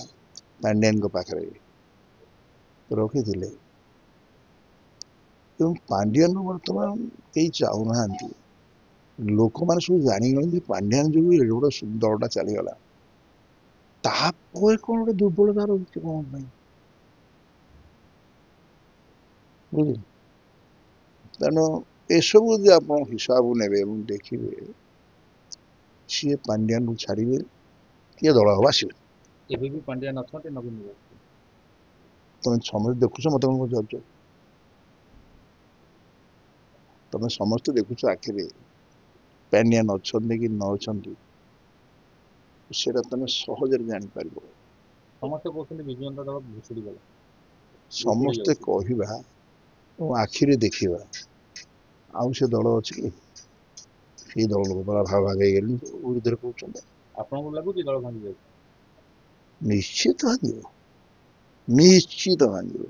ପାଣ୍ଡିଆନଙ୍କ ପାଖରେ, ରଖିଥିଲେ। ଏବଂ ପାଣ୍ଡିଆନ ବର୍ତ୍ତମାନ କେହି ଚାହୁଁନାହାନ୍ତି। ଲୋକମାନେ ସବୁ ଜାଣିଗଲେ ଯେ ପାଣ୍ଡିଆନ ଯୋଗୁଁ ଏଡେ ବଡ଼ ଦଳଟା ଚାଲିଗଲା। ତାପରେ କଣ ଗୋଟେ ଦୁର୍ବଳତା ରହୁଛି କଣ ପାଇଁ ବୁଝିଲେ? ତେଣୁ ଏସବୁ ଯଦି ଆପଣ ହିସାବ ନେବେ ଏବଂ ଦେଖିବେ, ସିଏ ପାଣ୍ଡିଆନକୁ ଛାଡ଼ିବେ, କିଏ ଦଳ ହବ ଆସିବେ। ଏବେ ବି ପାଣ୍ଡିଆନ ଅଛନ୍ତି ନବୀନ ନିବାସ। ତମେ ସମସ୍ତେ ଦେଖୁଛ, ମତେ କଣ ପଚାରୁଛ? ତମେ ସମସ୍ତେ ଦେଖୁଛ ଆଖିରେ, ପାଣ୍ଡିଆନ ଅଛନ୍ତି କି ନ ଅଛନ୍ତି ସେଟା ତମେ ସହଜରେ ଜାଣିପାରିବ। ସମସ୍ତେ କହୁଛନ୍ତି ବିଜୁ ଜନତା ଦଳ ଭୁଷୁଡ଼ି ଗଲା। ସମସ୍ତେ କହିବା ଓ ଆଖିରେ ଦେଖିବା, ଆଉ ସେ ଦଳ ଅଛି କି? ସେଇ ଦଳ ଲୋକ ପରା ଭାଗ ଭାଗ ହେଇଗଲେଣି, ବିରୁଦ୍ଧରେ କହୁଛନ୍ତି। ଆପଣଙ୍କୁ ଲାଗୁଛି ଦଳ ଭାଙ୍ଗି ଯାଉଛି? ନିଶ୍ଚିତ ଭାଙ୍ଗିବ, ନିଶ୍ଚିତ ଭାଙ୍ଗିବ,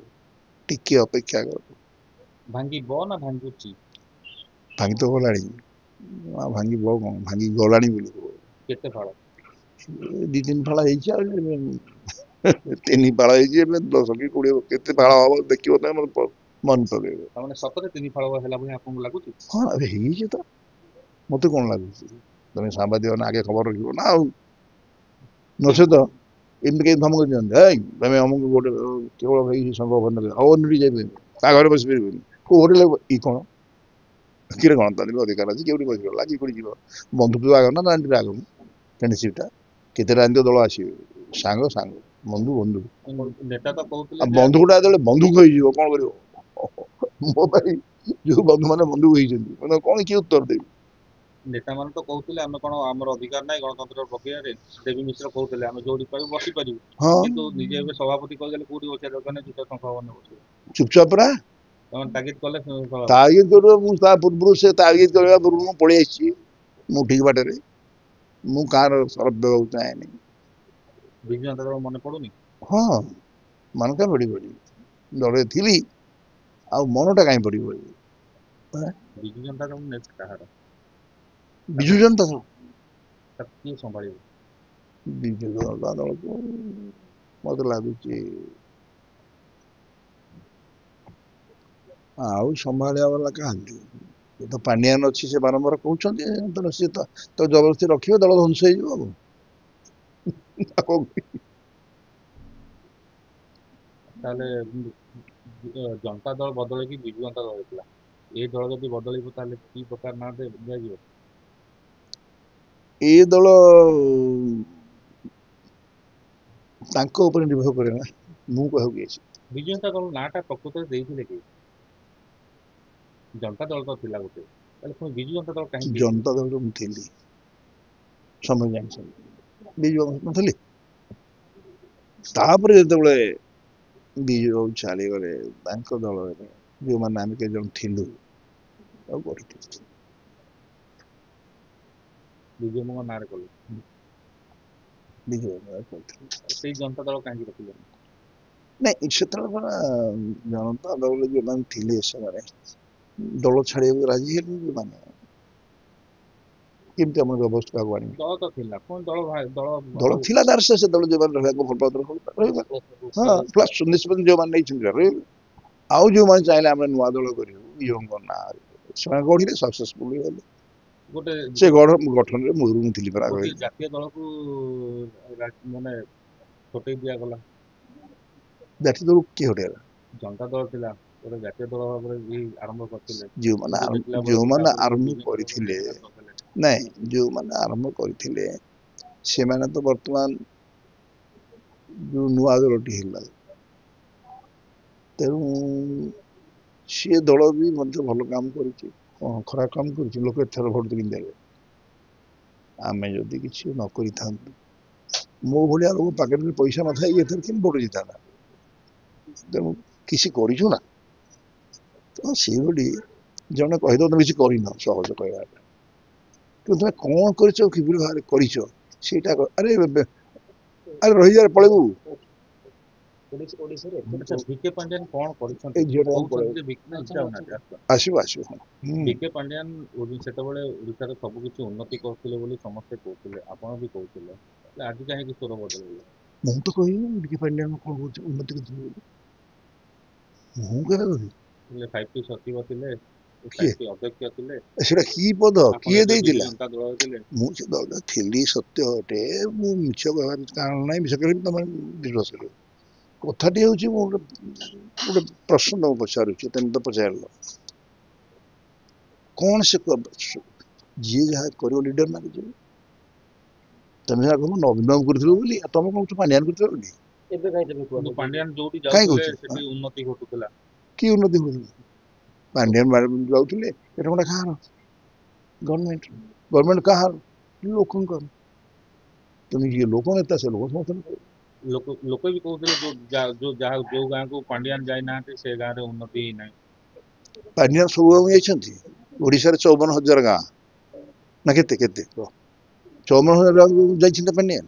ଟିକେ ଅପେକ୍ଷା କର। ଭାଙ୍ଗିବ ନା ଭାଙ୍ଗୁଛି? ଭାଙ୍ଗି ତ ଗଲାଣି, ଆଉ ଭାଙ୍ଗିବ କଣ, ଭାଙ୍ଗି ଗଲାଣି ବୋଲି କୁହ। କେତେ ଫାଳ? 2-3 ଫାଳ ହେଇଛି, ଆଉ 3 ଫାଳ ହେଇଛି, ଏବେ 10 କି 20 କେତେ ଫାଳ ହବ ଦେଖିବ ତମେ, ମନେ ପକେଇବ। ତାମାନେ ସତରେ 3 ଫାଳ ହେଲା ଭଳି ଆପଣଙ୍କୁ ଲାଗୁଛି? ହଁ ଏବେ ହେଇଛି ତ, ମତେ କଣ ଲାଗୁଛି? ତମେ ସାମ୍ବାଦିକ ଆଗେ ଖବର ରଖିବ ନା, ଆଉ ନଚେତ ଏମିତି କେହି ଧମକ ଦିଅନ୍ତି, ହେଇ ତମେ ଆମକୁ ଗୋଟେ କେବଳ ଭାଇ ସଂଘ ବନ୍ଦ ଆଉ ଅନ୍ୟଠି ଯାଇପାରିବନି, ତା ଘରେ ବସିପାରିବନି, କୋଉ ହୋଟେଲ ଇ କଣ କିରେ ଗଣତାନ୍ତ୍ରିକ ଅଧିକାର ଅଛି, କେଉଁଠି ବସିଗଲା କି କୋଉଠି ଯିବ? ବନ୍ଧୁତ୍ୱ ଆଗ ନା ରାଜନୀତି ଆଗ? ଫ୍ରେଣ୍ଡସିପଟା କେତେ ରାଜନୀତିକ ଦଳ ଆସିବେ, ସାଙ୍ଗ ସାଙ୍ଗ, ବନ୍ଧୁ ବନ୍ଧୁ। ନେତା ତ କହୁଥିଲେ ଆଉ ଯେ ବନ୍ଧୁଟା ଯେତେବେଳେ ବନ୍ଧୁକ ହେଇଯିବ କଣ କରିବ? ମୋ ପାଇଁ ଯୋଉ ବନ୍ଧୁ ମାନେ ବନ୍ଧୁକ ହେଇଛନ୍ତି, କଣ କିଏ ଉତ୍ତର ଦେବି? ନେତାମାନେ ତ କହୁଥିଲେ ଆମେ କଣ, ଆମର ଅଧିକାର ନାହିଁ ଗଣତନ୍ତ୍ର ପ୍ରକ୍ରିୟାରେ। ଦେବୀ ମିଶ୍ର କହୁଥିଲେ ଆମେ ଯୋଉଠି ପାରିବୁ ବସିପାରିବୁ, ହଁ କିନ୍ତୁ ନିଜେ ଏବେ ସଭାପତି କହିଦେଲେ କୋଉଠି ବସିବା ଦରକାର ନାହିଁ, ଯୁକ୍ତ ସଂଘ ଭବନରେ ବସିବ। ଚୁପଚାପ ପରା, ସେମାନେ ତାଗିଦ କଲେ ସଭାପତି। ତାଗିଦ କରିବ। ମୁଁ ତା ପୂର୍ବରୁ, ସେ ତାଗିଦ କରିବା ପୂର୍ବରୁ ମୁଁ ପଳେଇ ଆସିଛି, ମୁଁ ଠିକ ବାଟରେ, ମୁଁ କାହାର ସରଫ ଦେବାକୁ ଚାହେଁନି। ବିଜୁ ଜନତା ଦଳ ମନେ ପଡୁନି? ହଁ, ମନେ କାହିଁ ପଡ଼ିବନି? ଦଳରେ ଥିଲି, ଆଉ ମନଟା କାହିଁ ପଡ଼ିବ? ବିଜୁ ଜନତା ଦଳ ନେକ୍ସଟ କାହାର? ବିଜୁ ଜନତା ଦଳ, ତାକୁ କିଏ ସମ୍ଭାଳିବ? ବିଜୁ ଜନତା ଦଳକୁ ମତେ ଲାଗୁଛି ଆଉ ସମ୍ଭାଳିବା ବାଲା କାହାନ୍ତି? ଏ ତ ପାଣ୍ଡିଆନ ଅଛି, ସେ ବାରମ୍ବାର କହୁଛନ୍ତି, ତେଣୁ ସିଏ ତ ଜବରଦସ୍ତି ରଖିବେ, ଦଳ ଧ୍ୱଂସ ହେଇଯିବ। ଆଉ ତାହେଲେ ଜନତା ଦଳ ବଦଳେଇକି ବିଜୁ ଜନତା ଦଳ ହେଇଥିଲା। ଏ ଦଳ ଯଦି ବଦଳିବ ତାହେଲେ କି ପ୍ରକାର ନାଁ ଦିଆଯିବ? ଏ ଦଳ ତାଙ୍କ ଉପରେ ନିର୍ଭର କରେ ନା, ମୁଁ କହିବାକୁ କିଛି। ବିଜୁ ଜନତା ଦଳ ନାଁଟା ପ୍ରକୃତରେ ଦେଇଥିଲେ କି? ଜନତା ଦଳ ତ ଥିଲା ଗୋଟେ, ତାହେଲେ ପୁଣି ବିଜୁ ଜନତା ଦଳ କାହିଁକି ହେଇଥିଲା? ଜନତା ଦଳରେ ମୁଁ ଥିଲି, ସମୟ ଜାଣିଛନ୍ତି, ବିଜୁ ନଥିଲି। ତାପରେ ଯେତେବେଳେ ବିଜୁ ବାବୁ ଚାଲିଗଲେ, ତାଙ୍କ ଦଳରେ ଯୋଉମାନେ ଆମେ କେତେ ଜଣ ଥିଲୁ ଆଉ କରିଥିଲୁ। ବିଜୁ ମୋ ନାଁରେ କଲେ, ବିଜୁ କରିଥିଲୁ। ସେଇ ଜନତା ଦଳ କାହିଁକି ରଖିଲେନି? ନାଇଁ, ସେତେବେଳେ କଣ ଜନତା ଦଳରେ ଯୋଉମାନେ ଥିଲେ ସେମାନେ ଦଳ ଛାଡିବାକୁ ରାଜି ହେଲେ, ଯୋଉମାନେ କେମିତି ଆମର ବ୍ୟବସ୍ଥା କାହାକୁ ଆଣିବେ? ଦଳ ତ ଥିଲା, ପୁଣି ଦଳ ଦଳ ଆଉ ଥିଲା, ତାର ସେ ଦଳ ଯୋଉମାନେ ରହିବାକୁ ଭଲ ପାଉଥିଲେ ରହିବେ। ହଁ, ପ୍ଲସ ନିଷ୍ପତ୍ତି ଯୋଉମାନେ ନେଇଛନ୍ତି ରହିବେ। ଆଉ ଯୋଉମାନେ ଚାହିଁଲେ ଆମେ ନୂଆ ଦଳ କରିବୁ ଇୟଙ୍କ ନାଁ, ସେମାନେ ଗଢିଲେ, ସକ୍ସେସଫୁଲ ହେଲେ। ଗୋଟେ ସେ ଗଠନରେ ମୁଁ ଥିଲି ପରା ଗୋଟିଏ କହିଲି। ଜାତୀୟ ଦଳକୁ ମାନେ ଛୋଟେଇ ଦିଆଗଲା। ଜାତୀୟ ଦଳକୁ କିଏ ହଟେଇଲା? ଜନତା ଦଳ ଥିଲା, ଗୋଟେ ଜାତୀୟ ଦଳ ଭାବରେ ବି ଆରମ୍ଭ କରିଥିଲେ, ଯୋଉମାନେ କିନ୍ତୁ ଦେଖିଲା ବେଳକୁ ଯୋଉମାନେ ତାପରକୁ ଆରମ୍ଭ ବିଭିନ୍ନ ଦଳରେ କରିଥିଲେ, ନେତା କରିଦେଲେ। ନାଇଁ, ଯୋଉମାନେ ଆରମ୍ଭ କରିଥିଲେ ସେମାନେ ତ ବର୍ତ୍ତମାନ ଯୋଉ ନୂଆ ଦଳଟି ହେଲା, ତେଣୁ ସିଏ ଦଳ ବି ମଧ୍ୟ ଭଲ କାମ କରିଛି, କଣ ଖରାପ କାମ କରିଛି? ଲୋକ ଏଥର ଭୋଟ ଦେଇକି ଦେବେ। ଆମେ ଯଦି କିଛି ନ କରିଥାନ୍ତୁ, ମୋ ଭଳିଆ ଲୋକ ପାକେଟରେ ପଇସା ନଥାଏ, ଏଥର କେମିତି ଭୋଟ ଜିତାନ୍ତା? ତେଣୁ କିଛି କରିଛୁ ନା, ତ ସେଇଭଳି ଜଣେ କହିଦେବ ତମେ କିଛି କରିନ, ସହଜ କହିବାଟା, କିନ୍ତୁ ତମେ କ'ଣ କରିଛ, କିଭଳି ଭାବରେ କରିଛ ସେଇଟା ଆରେ ଆରେ ରହିଯାରେ ପଳେଇବୁ, ଓଡ଼ିଶାରେ ଆଚ୍ଛା ଭିକେ ପାଣ୍ଡିଆନ କ'ଣ କରିଛନ୍ତି? ଏଇ ଝିଅଟା କହୁଛନ୍ତି ପଳେଇବୁ, ଯେ ଯାଉନାହାନ୍ତି ଆସୁଛନ୍ତି। ଆସିବ ଆସିବ। ଭିକେ ପାଣ୍ଡିଆନ ସେତେବେଳେ ଓଡ଼ିଶାର ସବୁ କିଛି ଉନ୍ନତି କରୁଥିଲେ ବୋଲି ସମସ୍ତେ କହୁଥିଲେ, ଆପଣ ବି କହୁଥିଲେ, ହେଲେ ଆଜି କାହିଁକି ସ୍ୱର ବଦଳିଲା? ମୁଁ ତ କହିବି ଟିକେ ପାଣ୍ଡିଆନ କ'ଣ କହୁଛି ଉନ୍ନତି କରୁଥିଲି ବୋଲି, ମୁଁ କେବେ କହିବି? ହେଲେ 5T ସଚିବ ଥିଲେ, କିଏ 5T ଅଧ୍ୟକ୍ଷ ଥିଲେ, ସେଟା କି ପଦ ଆପଣ କିଏ ଯେତେବେଳେ ବିଜୁ ଦେଇଥିଲା? ଜନତା ଦଳରେ ଥିଲେ। ମୁଁ ସେ ଦଳରେ ଥିଲି ସତ୍ୟ ଅଟେ, ମୁଁ ମିଛ କହିବାର କାରଣ ନାହିଁ, ମିଛ କହିଲେ ତମେ ବିଶ୍ୱାସ କରିବ। କଥାଟି ହେଉଛି ମୁଁ ଗୋଟେ ପ୍ରଶ୍ନ ତମକୁ ପଚାରୁଛି, ତମେ ତ ପଚାରିଲ କ'ଣ ସେ ଯିଏ ଯାହା କରିବ ଲିଡର ନା କିଛି, ତମେ ଯାହା କହିବ ନବୀନ ବାବୁ କରୁଥିଲ ବୋଲି, ଆଉ ତମେ କହୁଛ ପାଣ୍ଡିଆନ କରୁଥିଲ ବୋଲି। ଏବେ କାହିଁ ତେବେ କିନ୍ତୁ କୁହାଯାଉଛି? ପାଣ୍ଡିଆନ ଯୋଉଠି କାହିଁ ଯାଉଥିଲେ କହୁଛୁ? ସେଠି ଉନ୍ନତି ଘଟୁଥିଲା। କି ଉନ୍ନତି ହଉଥିଲା? ପାଣ୍ଡିଆନ ଯାଉଥିଲେ, ଏଟା ଗୋଟେ କାହାର? ଗଭର୍ଣ୍ଣମେଣ୍ଟ। ଗଭର୍ଣ୍ଣମେଣ୍ଟ କାହାର? ଲୋକଙ୍କର। ତମେ ଯିଏ ଲୋକ ନେତା ସେ ଲୋକ ସମର୍ଥନ କରିବ। ଲୋକ ବି କହୁଥିଲେ ଯୋଉ ଗାଁକୁ ପାଣ୍ଡିଆନ ଯାଇନାହାନ୍ତି ସେ ଗାଁରେ ଉନ୍ନତି ହେଇନାହିଁ। ପାଣ୍ଡିଆନ ସବୁ ଗାଁକୁ ଯାଇଛନ୍ତି। ଓଡ଼ିଶାରେ 54,000 ଗାଁ ନା କେତେ କେତେ 54,000 ଗାଁକୁ ଯାଇଛନ୍ତି ପାଣ୍ଡିଆନ।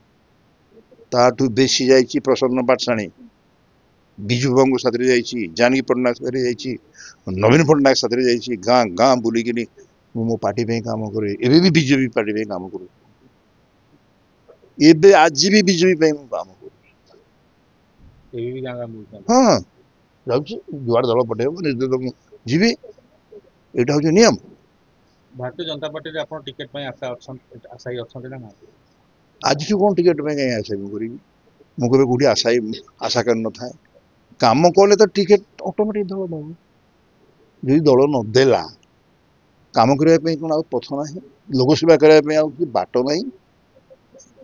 ତାଠୁ ବେଶୀ ଯାଇଛି ପ୍ରସନ୍ନ ପାଟଶାଣୀ, ବିଜୁ ବାବୁଙ୍କ ସାଥିରେ ଯାଇଛି, ଜାନକୀ ପଟ୍ଟନାୟକ ସାଥିରେ ଯାଇଛି, ନବୀନ ପଟ୍ଟନାୟକ ସାଥିରେ ଯାଇଛି, ଗାଁ ଗାଁ ବୁଲିକିନି ମୁଁ ମୋ ପାର୍ଟି ପାଇଁ କାମ କରେ, ଏବେ ବି ବିଜେପି ପାର୍ଟି ପାଇଁ କାମ କରୁଛି, ଏବେ ଆଜି ବି ବିଜେପି ପାଇଁ ମୁଁ କାମ କରୁଛି। ଏବେ ବି ଗାଁ ଗାଁ ବୁଲୁଛନ୍ତି। ହଁ ଯାଉଛି, ଯୁଆଡ଼େ ଦଳ ପଠେଇବ ନିଜ ମୁଁ ଯିବି, ଏଇଟା ହଉଛି ନିୟମ। ଭାରତୀୟ ଜନତା ପାର୍ଟିରେ ଆପଣ ଟିକେଟ ପାଇଁ ଆଶାୟୀ ଅଛନ୍ତି ନା ନାହାନ୍ତି? ଆଜିଠୁ କ'ଣ ଟିକେଟ ପାଇଁ କାହିଁ ଆଶା ମୁଁ କରିବି? ମୁଁ କେବେ କୋଉଠି ଆଶା କରିନଥାଏ। କାମ କଲେ ତ ଟିକେଟ ଅଟୋମେଟିକ ଦଳ ଦେବ। ଯଦି ଦଳ ନଦେଲା, କାମ କରିବା ପାଇଁ କ'ଣ ଆଉ ପଥ ନାହିଁ? ଲୋକସେବା କରିବା ପାଇଁ ଆଉ କି ବାଟ ନାହିଁ?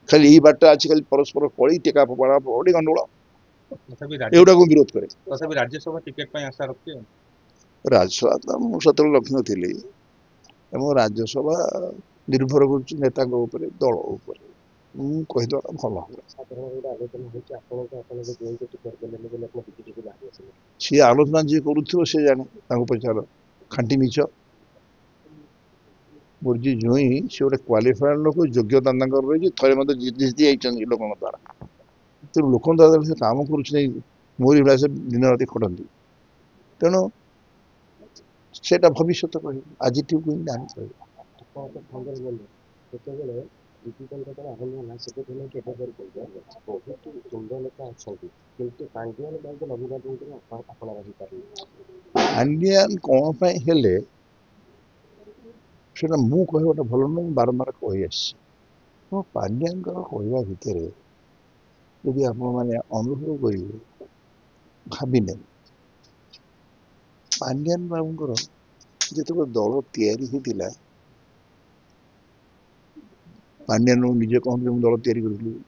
ଖାଲି ଏଇ ବାଟ ଆଜିକାଲି ପରସ୍ପର କଳି, ଟେକା ଫୋପାଡ଼ା, ପଡ଼ି ଗଣ୍ଡଗୋଳ, ଏଗୁଡ଼ାକୁ ବିରୋଧ କରେ। ତଥାପି ରାଜ୍ୟସଭା ଟିକେଟ ପାଇଁ ଆଶା ରଖିଛି। ରାଜ୍ୟସଭା ତ ମୁଁ ସେତେବେଳେ ରଖିନଥିଲି, ଏବଂ ରାଜ୍ୟସଭା ନିର୍ଭର କରୁଛି ନେତାଙ୍କ ଉପରେ, ଦଳ ଉପରେ। ମୁଁ କହିଦେବାଟା ଭଲ ହେବ। ସାଧାରଣ ଗୋଟେ ଆଲୋଚନା ହେଉଛି ଆପଣଙ୍କ ଜୟଙ୍କୁ ଟିକେଟ ଦେଲେନି ବୋଲି ଆପଣ ବିଜେପିକୁ ବାହାରି ଆସିଲେ। ସିଏ ଆଲୋଚନା ଯିଏ କରୁଥିବ ସେ ଜାଣେ, ତାଙ୍କୁ ପଚାର। ଖାଣ୍ଟି ମିଛ। ମୋର ଯିଏ ଜୋଇଁ ସେ ଗୋଟେ କ୍ୱାଲିଫାଏଡ୍ ଲୋକ, ଯୋଗ୍ୟତା ତାଙ୍କର ରହିଛି, ଥରେ ମୋତେ ଜିତି ଯାଇଛନ୍ତି ଲୋକଙ୍କ ଦ୍ୱାରା। ତେଣୁ ଲୋକଙ୍କ ଦ୍ୱାରା ସେ କାମ କରୁଛି ନାହିଁ, ମୋରି ଭଳିଆ ସେ ଦିନ ରାତି ଖଟନ୍ତି। ତେଣୁ ସେଇଟା ଭବିଷ୍ୟତ କହିବ, ଆଜିଠୁ ଜାଣି କହିବ। ଆପଣ ତ ଖଣ୍ଡରେ ଗଲେ ଯେତେବେଳେ ବିଜୁ ଜନତା ଦଳ ଆରମ୍ଭ ହେଲା ସେବେଠୁ କେବେ କରିପାରିବେ ବହୁତ ସୁନ୍ଦର ନେତା ଅଛନ୍ତି, କିନ୍ତୁ ପାଣ୍ଡିଆନ ବାବୁ ନବୀନ ବାବୁଙ୍କର ଆପଣା ରହିପାରିବେ। ପାଣ୍ଡିଆନ କ'ଣ ପାଇଁ ହେଲେ ସେଟା ମୁଁ କହିବାଟା ଭଲ ନୁହେଁ, ମୁଁ ବାରମ୍ବାର କହି ଆସିଛି। ମୋ ପାଣ୍ଡିଆନଙ୍କର କହିବା ଭିତରେ ଯଦି ଆପଣମାନେ ଅନୁଭବ କରିବେ, ଭାବିନେବେ, ପାଣ୍ଡିଆନ ବାବୁଙ୍କର ଯେତେବେଳେ ଦଳ ତିଆରି ହେଇଥିଲା, ପାଣ୍ଡିଆନ ବାବୁ ନିଜେ କହନ୍ତି ମୁଁ ଦଳ ତିଆରି କରିଥିଲି।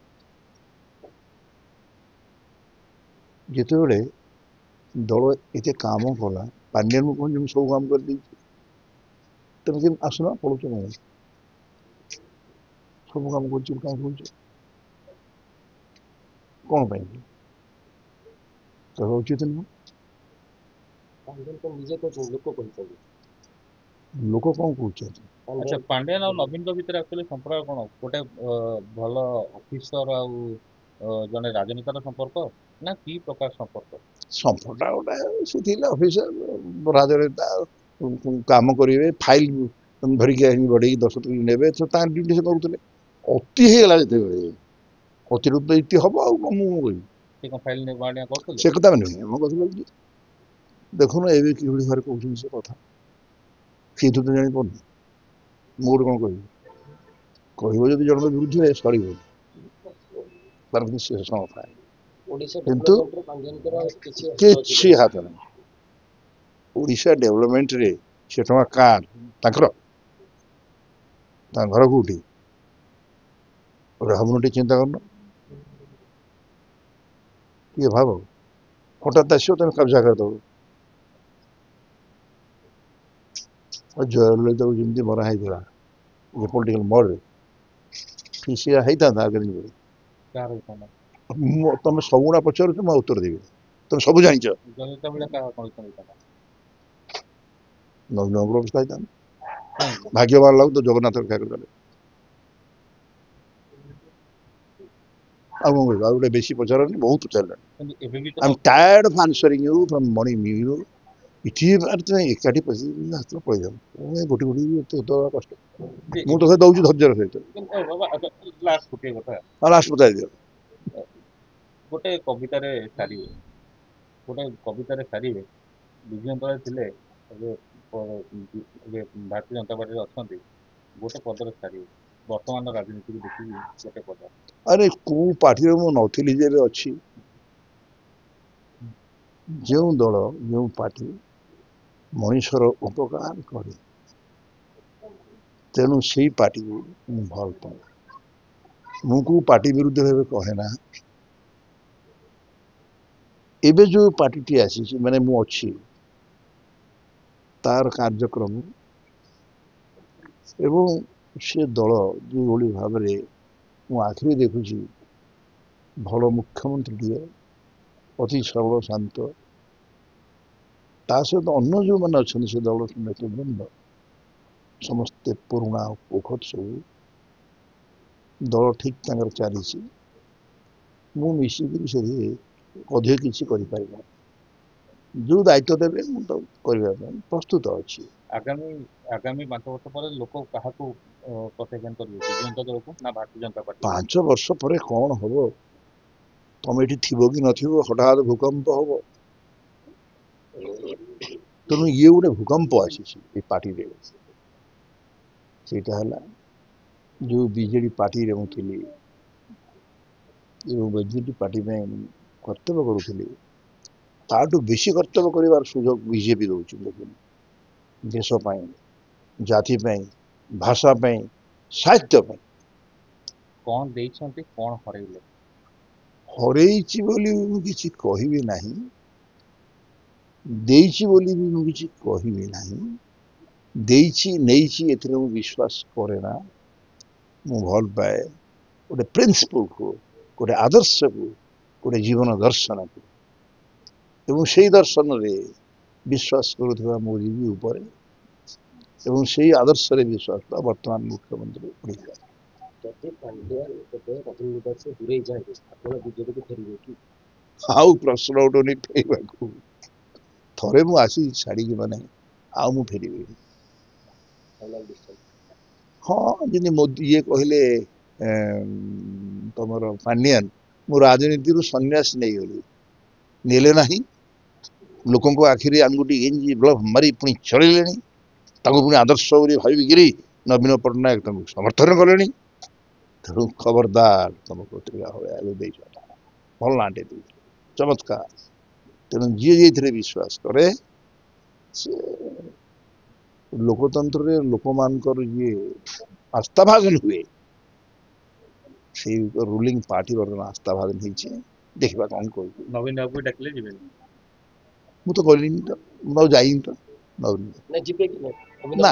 ଯେତେବେଳେ ଦଳ ଏତେ କାମ କଲା, ପାଣ୍ଡିଆନକୁ କହନ୍ତି ମୁଁ ସବୁ କାମ କରିଦେଇଛି, ତମେ କେମିତି ଆସୁନ ପଢ଼ୁଛ ନାହିଁ, ସବୁ କାମ କରୁଛି କାହିଁ କହୁଛ, କ'ଣ ପାଇଁ କହିବା ଉଚିତ ନୁହଁ? ପାଣ୍ଡିଆନ ତ ନିଜେ କହିଛନ୍ତି, ଲୋକ କହିଛନ୍ତି। ଲୋକ କ'ଣ କହୁଛନ୍ତି? ଆଚ୍ଛା ପାଣ୍ଡିଆନ ଆଉ ନବୀନଙ୍କ ଭିତରେ ଆକ୍ଚୁଆଲି ସମ୍ପର୍କ କ'ଣ? ଗୋଟେ ଭଲ ଅଫିସର ଆଉ ଜଣେ ରାଜନେତାର ସମ୍ପର୍କ ନା କି ପ୍ରକାର ସମ୍ପର୍କ? ସମ୍ପର୍କଟା ଗୋଟେ ସେ ଥିଲେ ଅଫିସର, ରାଜନେତା, କାମ କରିବେ, ଫାଇଲ ଧରିକି ଆଣି ବଢ଼େଇକି 10 ନେବେ, ତାଙ୍କ ଡ୍ୟୁଟି ସେ କରୁଥିଲେ। ଅତି ହେଇଗଲା ଯେତେବେଳେ, ଅତିରିକ୍ତ ଇତି ହବ ଆଉ କ'ଣ ମୁଁ କହିବି? ସେ କ'ଣ ଫାଇଲ ନେବା ଆଣିବା କରୁଥିଲେ? ସେ କଥା ନୁହେଁ, ମୋ କଥା କହୁଛି ଦେଖୁନ ଏବେ କିଭଳି ଭାବରେ କହୁଛନ୍ତି ସେ କଥା, ସିଏ ତ ଜାଣିପାରୁନି, ମୁଁ ଗୋଟେ କ'ଣ କହିବି? କହିବ ଯଦି ଜଣଙ୍କ ବିରୁଦ୍ଧରେ ସରିବ, ତାର କିଛି ଶେଷ ନଥାଏ। ଓଡ଼ିଶା କିନ୍ତୁ ଡେଭଲପମେଣ୍ଟରେ ପାଣ୍ଡିଆନଙ୍କର କିଛି ହାତ ନାହିଁ। ଓଡ଼ିଶା ଡେଭଲପମେଣ୍ଟରେ ସେ ଟଙ୍କା କାହାର? ତାଙ୍କର? ତାଙ୍କ ଘର କୋଉଠି? ଭାବୁନ ଟିକେ, ଚିନ୍ତା କରୁନ, ଟିକେ ଭାବ। ହଠାତ୍ ଆସିବ ତମେ କବ୍ଜା କରିଦେବ। ଜୟଲଳିତାକୁ ଯେମିତି ମରା ହେଇଥିଲା ଯେ ପଲିଟିକାଲ ମର୍ଡରେ, ଠିକ୍ ସେଇଆ ହେଇଥାନ୍ତା ଆଗାମୀ ଦିନରେ। ତମେ ସବୁଗୁଡ଼ା ପଚାରୁଛ, ମୁଁ ଉତ୍ତର ଦେବି। ତମେ ସବୁ ଜାଣିଛ। ଜୟଲଳିତା ଭଳିଆ କାହା କ'ଣ ହେଇଥାନ୍ତା? ନବୀନ ବାବୁର ଅବସ୍ଥା ହେଇଥାନ୍ତା। ଭାଗ୍ୟବାନ ଲାଗୁ ତ ଜଗନ୍ନାଥ ରକ୍ଷା କରିଦେଲେ। ଆଉ କଣ କହିବା, ଆଉ ଗୋଟେ ବେଶୀ ପଚାରନି, ବହୁତ ପଚାରିଲାଣି। କିନ୍ତୁ ଏବେ ବି ତ I'm tired of answering you from morning you. ଏଠି ଏକାଠି ପଶି ହାତରେ ପଳେଇଯାଉ ଗୋଟି ଗୋଟି ଏତେ ଦେବା କଷ୍ଟ। ମୁଁ ତ ଦଉଛି ଧୈର୍ଯ୍ୟର ସହିତ। ଲାଷ୍ଟ ଗୋଟିଏ କଥା, ଆଉ ଲାଷ୍ଟ ପଚାରି ଦିଅ। ଗୋଟେ କବିତାରେ ସାରିବେ, ବିଜୟ ତଳେ ଥିଲେ, ଏବେ ଭାରତୀୟ ଜନତା ପାର୍ଟିରେ ଅଛନ୍ତି, ଗୋଟେ ପଦରେ ସାରିବେ ବର୍ତ୍ତମାନ ରାଜନୀତିକୁ ଦେଖିକି ଗୋଟେ ପଦ। ଆରେ କୋଉ ପାର୍ଟିରେ ମୁଁ ନଥିଲି ଯେ ଏବେ ଅଛି। ଯେଉଁ ଦଳ ଯେଉଁ ପାର୍ଟି ମଣିଷର ଉପକାର କରେ, ତେଣୁ ସେଇ ପାର୍ଟିକୁ ମୁଁ ଭଲ ପାଏ। ମୁଁ କୋଉ ପାର୍ଟି ବିରୁଦ୍ଧରେ ଏବେ କହେ ନା। ଏବେ ଯୋଉ ପାର୍ଟିଟି ଆସିଛି, ମାନେ ମୁଁ ଅଛି, ତାର କାର୍ଯ୍ୟକ୍ରମ ଏବଂ ସେ ଦଳ ଯେଉଁଭଳି ଭାବରେ ମୁଁ ଆଖିରେ ଦେଖୁଛି, ଭଲ ମୁଖ୍ୟମନ୍ତ୍ରୀଟିଏ, ଅତି ସରଳ ଶାନ୍ତ, ତା ସହିତ ଅନ୍ୟ ଯେଉଁମାନେ ଅଛନ୍ତି ସେ ଦଳର ନେତୃବୃନ୍ଦ ସମସ୍ତେ ପୁରୁଣା ପୋଖତ, ସବୁ ଦଳ ଠିକ୍ ତାଙ୍କର ଚାଲିଛି। ମୁଁ ମିଶିକିରି ସେଥିରେ ଅଧିକ କିଛି କରିପାରିବି। ଯୋଉ ଦାୟିତ୍ୱ ଦେବେ ମୁଁ ତ କରିବା ପାଇଁ ପ୍ରସ୍ତୁତ ଅଛି। ଆଗାମୀ 5 ବର୍ଷ ପରେ ଲୋକ କାହାକୁ ପ୍ରତ୍ୟାଖ୍ୟାନ କରିବେ, ବିଜୁ ଜନତା ଦଳକୁ ନା ଭାରତୀୟ ଜନତା ପାର୍ଟି? 5 ବର୍ଷ ପରେ କଣ ହବ, ତମେ ଏଠି ଥିବ କି ନଥିବ, ହଠାତ୍ ଭୂକମ୍ପ ହବ। ତେଣୁ ଇଏ ଗୋଟେ ଭୂକମ୍ପ ଆସିଛି ଏ ପାର୍ଟିରେ। ସେଇଟା ହେଲା ଯୋଉ ବିଜେଡି ପାର୍ଟିରେ ମୁଁ ଥିଲି ଏବଂ ବିଜେଡି ପାର୍ଟି ପାଇଁ କର୍ତ୍ତବ୍ୟ କରୁଥିଲି, ତାଠୁ ବେଶୀ କର୍ତ୍ତବ୍ୟ କରିବାର ସୁଯୋଗ ବିଜେପି ଦଉଛି। ଦେଖୁନି, ଦେଶ ପାଇଁ, ଜାତି ପାଇଁ, ଭାଷା ପାଇଁ, ସାହିତ୍ୟ ପାଇଁ। କଣ ଦେଇଛନ୍ତି, କଣ ହରେଇଲେ? ହରେଇଛି ବୋଲି ମୁଁ କିଛି କହିବି ନାହିଁ, ଦେଇଛି ବୋଲି ବି ମୁଁ କିଛି କହିବି ନାହିଁ। ଦେଇଛି ନେଇଛି ଏଥିରେ ମୁଁ ବିଶ୍ୱାସ କରେ ନା। ମୁଁ ଭଲ ପାଏ ଗୋଟେ ପ୍ରିନ୍ସିପଲକୁ, ଗୋଟେ ଆଦର୍ଶକୁ, ଗୋଟେ ଜୀବନ ଦର୍ଶନକୁ, ଏବଂ ସେଇ ଦର୍ଶନରେ ବିଶ୍ୱାସ କରୁଥିବା ମୋଦିଜୀ ଉପରେ, ଏବଂ ସେଇ ଆଦର୍ଶରେ ବିଶ୍ୱାସ ବା ବର୍ତ୍ତମାନ ମୁଖ୍ୟମନ୍ତ୍ରୀ ଓଡ଼ିଶା। ଯଦି ପାଣ୍ଡିଆନ ଏବେ ରାଜନୀତି ଦୂରେଇ ଯାଆନ୍ତି, ଆପଣ ବିଜେପିକୁ ଫେରିବେ କି? ଆଉ ପ୍ରଶ୍ନ ଉଠୁନି ଫେରିବାକୁ। ଥରେ ମୁଁ ଆସି ଛାଡ଼ିକି ମାନେ ଆଉ ମୁଁ ଫେରିବିନି। ହଁ, ଯେମିତି ମୋଦି ଇଏ କହିଲେ ତମର ପାଣ୍ଡିଆନ, ମୁଁ ରାଜନୀତିରୁ ସନ୍ନ୍ୟାସ ନେଇଗଲି। ନେଲେ ନାହିଁ, ଲୋକଙ୍କ ଆଖିରେ ଆଙ୍ଗୁଠି ଗେଞ୍ଜି ବ୍ଲଫ୍ ମାରି ପୁଣି ଚଳିଲେଣି। ତାଙ୍କୁ ପୁଣି ଆଦର୍ଶ ବୋଲି ଭାବିକିରି ନବୀନ ପଟ୍ଟନାୟକ ତାଙ୍କୁ ସମର୍ଥନ କଲେଣି। ତେଣୁ ଖବରଦାର, ତମ ପତ୍ରିକା ଭଳିଆ ଦେଇଛ, ଭଲ ନାଁଟେ ଦେଇଥିଲେ, ଚମତ୍କାର। ତେଣୁ ଯିଏ ଏଥିରେ ବିଶ୍ୱାସ କରେ, ସେ ଲୋକତନ୍ତ୍ରରେ ଲୋକମାନଙ୍କର ଯିଏ ଆସ୍ଥାଭାଜନ ହୁଏ, ସେଇ ରୁଲିଂ ପାର୍ଟି ବର୍ତ୍ତମାନ ଆସ୍ଥାଭାଜନ ହେଇଛି। ଦେଖିବା କଣ କରୁଛି। ନବୀନ ବାବୁ ଡାକିଲେ ଯିବେନି? ମୁଁ ତ ଗଲିନି ତ, ମୁଁ ଆଉ ଯାଇନି ତ। ଯିବେ କି ନା,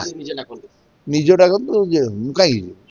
ନିଜ ଡାକନ୍ତୁ, ମୁଁ କାହିଁକି ଯିବି।